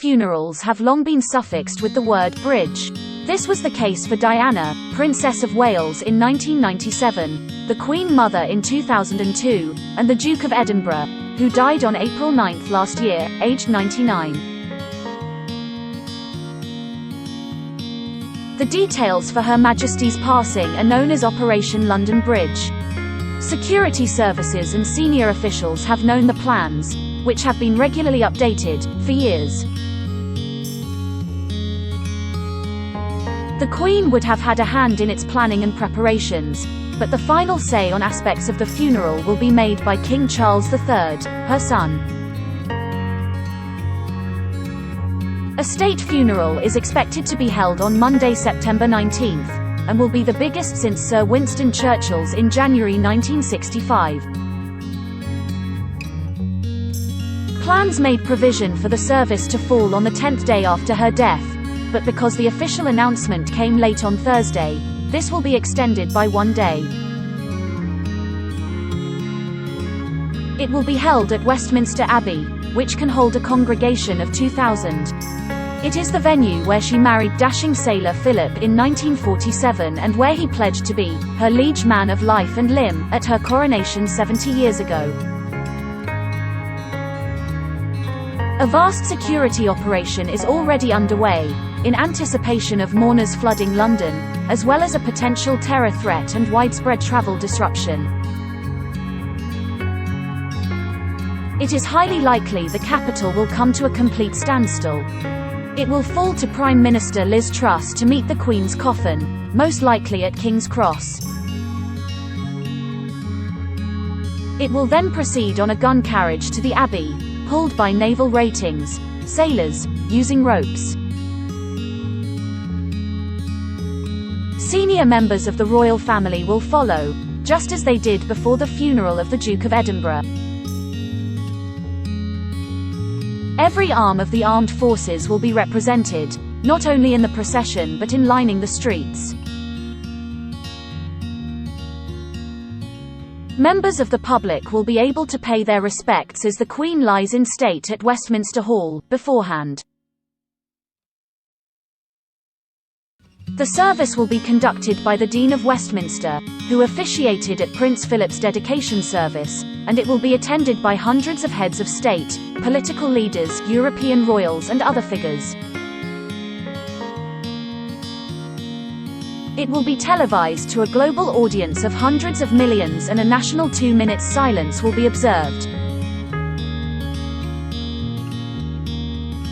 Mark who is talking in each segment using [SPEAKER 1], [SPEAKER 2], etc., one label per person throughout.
[SPEAKER 1] funerals have long been suffixed with the word bridge. This was the case for Diana, Princess of Wales in 1997, the Queen Mother in 2002, and the Duke of Edinburgh, who died on April 9 last year, aged 99. The details for Her Majesty's passing are known as Operation London Bridge. Security services and senior officials have known the plans, which have been regularly updated, for years. The Queen would have had a hand in its planning and preparations, but the final say on aspects of the funeral will be made by King Charles III, her son. A state funeral is expected to be held on Monday, September 19, and will be the biggest since Sir Winston Churchill's in January 1965. Plans made provision for the service to fall on the 10th day after her death, but because the official announcement came late on Thursday, this will be extended by 1 day. It will be held at Westminster Abbey, which can hold a congregation of 2,000. It is the venue where she married dashing sailor Philip in 1947 and where he pledged to be her liege man of life and limb at her coronation 70 years ago. A vast security operation is already underway, in anticipation of mourners flooding London, as well as a potential terror threat and widespread travel disruption. It is highly likely the capital will come to a complete standstill. It will fall to Prime Minister Liz Truss to meet the Queen's coffin, most likely at King's Cross. It will then proceed on a gun carriage to the Abbey, pulled by naval ratings, sailors, using ropes. Senior members of the royal family will follow, just as they did before the funeral of the Duke of Edinburgh. Every arm of the armed forces will be represented, not only in the procession but in lining the streets. Members of the public will be able to pay their respects as the Queen lies in state at Westminster Hall, beforehand. The service will be conducted by the Dean of Westminster, who officiated at Prince Philip's dedication service, and it will be attended by hundreds of heads of state, political leaders, European royals and other figures. It will be televised to a global audience of hundreds of millions and a national 2-minute silence will be observed.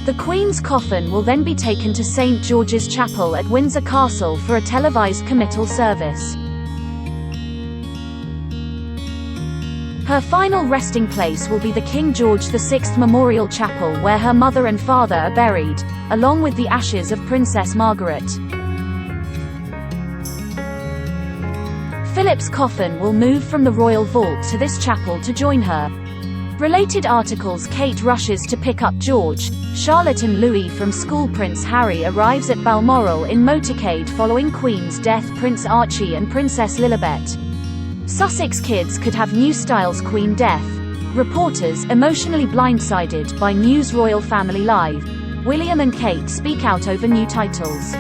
[SPEAKER 1] The Queen's coffin will then be taken to St. George's Chapel at Windsor Castle for a televised committal service. Her final resting place will be the King George VI Memorial Chapel where her mother and father are buried, along with the ashes of Princess Margaret. Philip's coffin will move from the royal vault to this chapel to join her. Related articles: Kate rushes to pick up George, Charlotte and Louis from school. Prince Harry arrives at Balmoral in motorcade following Queen's death. Prince Archie and Princess Lilibet. Sussex kids could have new styles. Queen death. Reporters emotionally blindsided by news. Royal Family Live. William and Kate speak out over new titles.